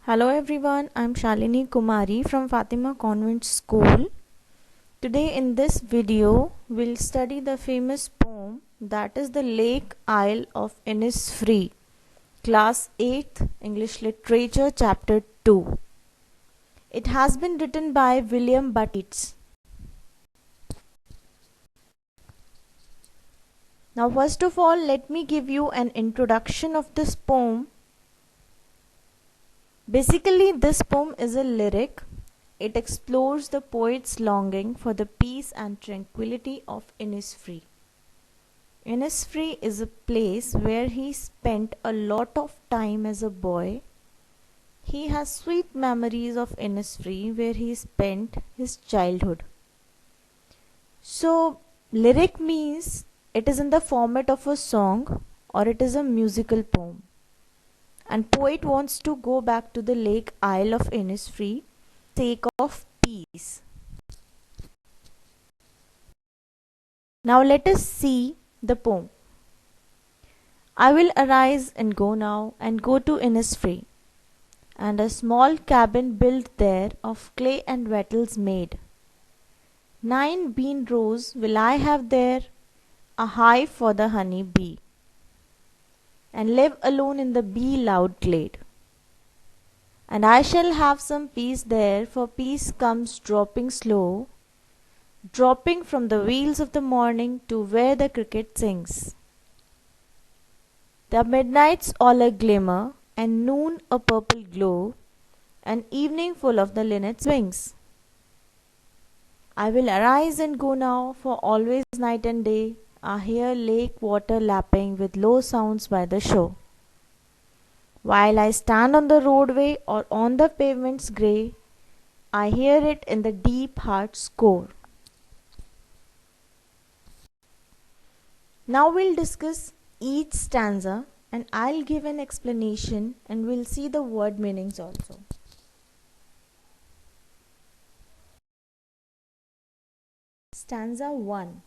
Hello everyone, I'm Shalini Kumari from Fatima Convent School. Today in this video, we'll study the famous poem that is The Lake Isle of Innisfree, Class 8th English Literature Chapter 2. It has been written by William Butler. Now first of all, let me give you an introduction of this poem. Basically, this poem is a lyric. It explores the poet's longing for the peace and tranquility of Innisfree. Innisfree is a place where he spent a lot of time as a boy. He has sweet memories of Innisfree where he spent his childhood. So, lyric means it is in the format of a song or it is a musical poem. And poet wants to go back to the lake Isle of Innisfree for the sake of peace. Now let us see the poem. I will arise and go now and go to Innisfree, and a small cabin built there of clay and wattles made. 9 bean rows will I have there, a hive for the honey bee, and live alone in the bee loud glade. And I shall have some peace there, for peace comes dropping slow, dropping from the wheels of the morning to where the cricket sings. The midnight's all a glimmer, and noon a purple glow, and evening full of the linnet's wings. I will arise and go now, for always night and day I hear lake water lapping with low sounds by the shore. While I stand on the roadway or on the pavement's grey, I hear it in the deep heart's core. Now we'll discuss each stanza and I'll give an explanation and we'll see the word meanings also. Stanza 1.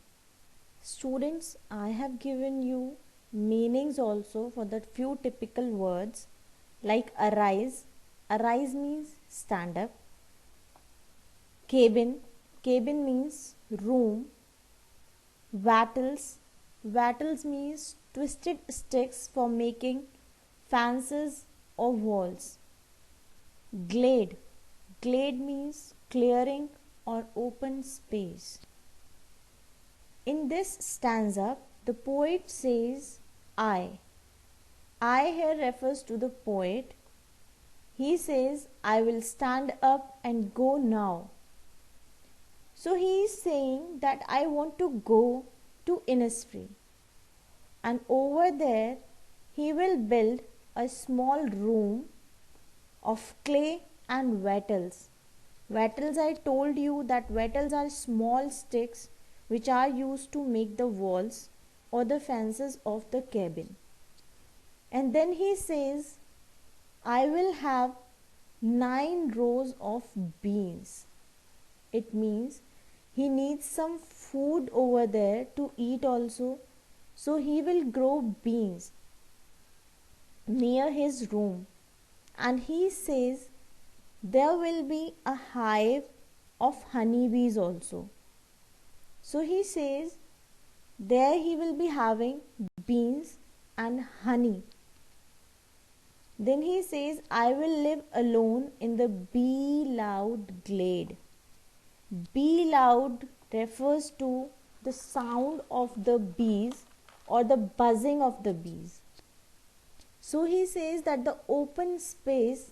Students, I have given you meanings also for the few typical words like arise. Arise means stand up. Cabin. Cabin means room. Wattles. Wattles means twisted sticks for making fences or walls. Glade. Glade means clearing or open space. In this stanza, the poet says I. I here refers to the poet. He says, I will stand up and go now. So he is saying that I want to go to Innisfree. And over there, he will build a small room of clay and wattles. Wattles, I told you that wattles are small sticks which are used to make the walls or the fences of the cabin. And then he says, I will have 9 rows of beans. It means he needs some food over there to eat also. So he will grow beans near his room. And he says there will be a hive of honeybees also. So he says there he will be having beans and honey. Then he says, I will live alone in the bee loud glade. Bee loud refers to the sound of the bees or the buzzing of the bees. So he says that the open space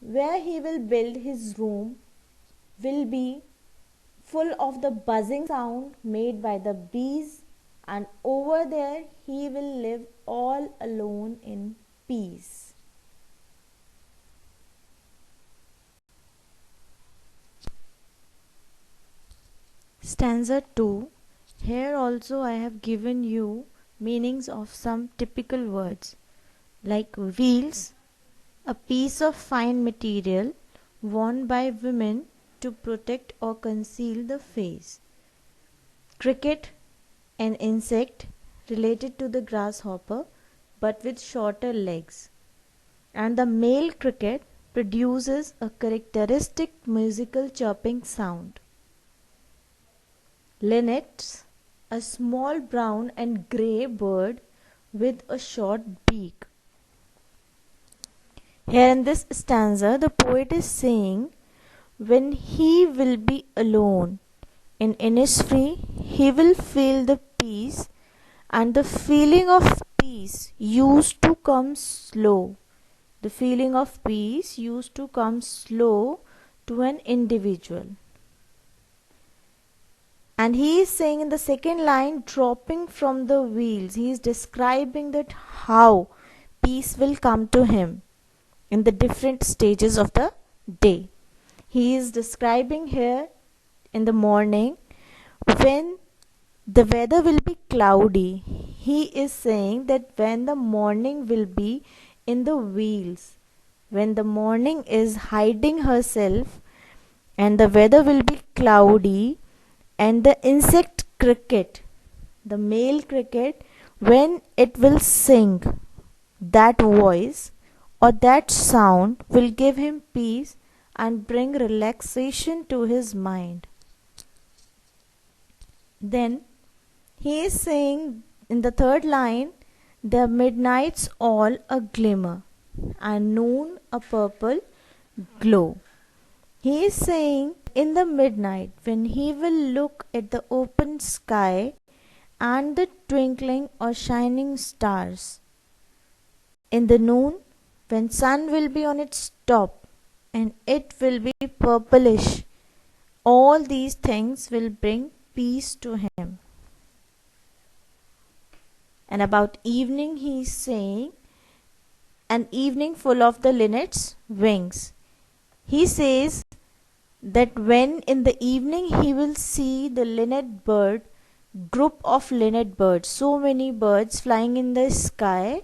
where he will build his room will be full of the buzzing sound made by the bees, and over there he will live all alone in peace. Stanza 2. Here also I have given you meanings of some typical words like wheels, a piece of fine material worn by women to protect or conceal the face. Cricket, an insect related to the grasshopper but with shorter legs. And the male cricket produces a characteristic musical chirping sound. Linnets, a small brown and grey bird with a short beak. Here in this stanza, the poet is saying, when he will be alone in Innisfree, he will feel the peace, and the feeling of peace used to come slow. The feeling of peace used to come slow to an individual. And he is saying in the second line, dropping from the wheels, he is describing that how peace will come to him in the different stages of the day. He is describing here in the morning when the weather will be cloudy. He is saying that when the morning will be in the wheels, when the morning is hiding herself and the weather will be cloudy, and the insect cricket, the male cricket, when it will sing, that voice or that sound will give him peace and bring relaxation to his mind. Then he is saying in the third line, the midnight's all a glimmer and noon a purple glow. He is saying in the midnight when he will look at the open sky and the twinkling or shining stars. In the noon when sun will be on its top and it will be purplish, all these things will bring peace to him. And about evening he is saying, an evening full of the linnet's wings. He says that when in the evening he will see the linnet bird, group of linnet birds, so many birds flying in the sky,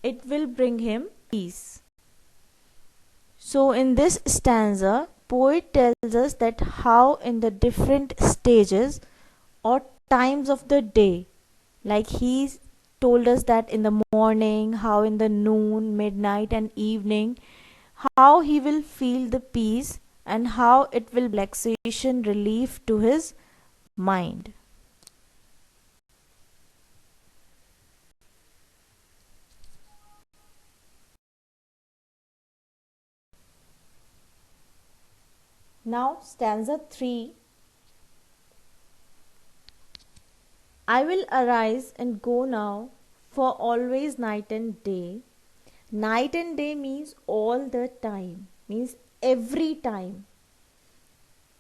it will bring him peace. So in this stanza, poet tells us that how in the different stages or times of the day, like he told us that in the morning, how in the noon, midnight and evening, how he will feel the peace and how it will relaxation, relief to his mind. Now stanza 3. I will arise and go now, for always night and day. Night and day means all the time, means every time.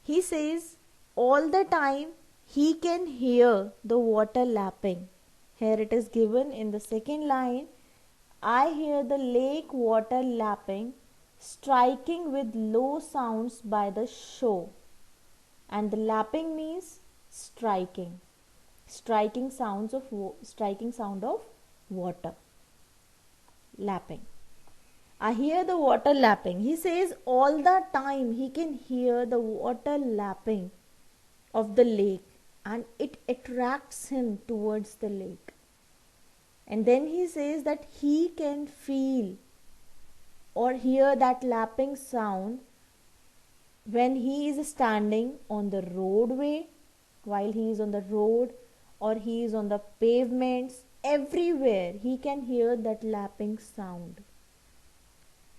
He says all the time he can hear the water lapping. Here it is given in the second line, I hear the lake water lapping, striking with low sounds by the shore. And the lapping means striking. Striking sound of water. Lapping. I hear the water lapping. He says all the time he can hear the water lapping of the lake and it attracts him towards the lake. And then he says that he can feel or hear that lapping sound when he is standing on the roadway, while he is on the road or he is on the pavements, everywhere he can hear that lapping sound.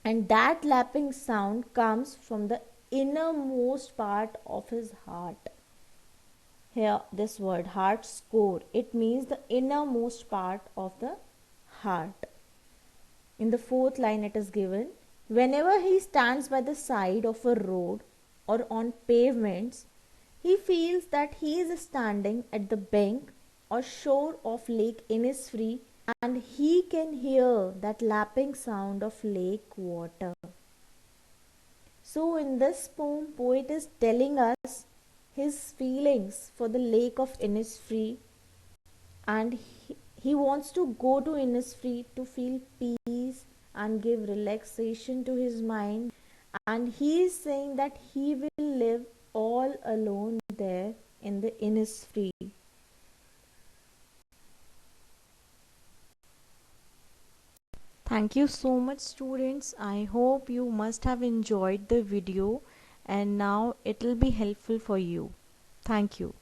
And that lapping sound comes from the innermost part of his heart. Here this word heart's core, it means the innermost part of the heart. In the fourth line it is given, whenever he stands by the side of a road or on pavements, he feels that he is standing at the bank or shore of Lake Innisfree and he can hear that lapping sound of lake water. So in this poem, poet is telling us his feelings for the lake of Innisfree, and he wants to go to Innisfree to feel peace and give relaxation to his mind, and he is saying that he will live all alone there in the Innisfree. Thank you so much, students. I hope you must have enjoyed the video and now it will be helpful for you. Thank you.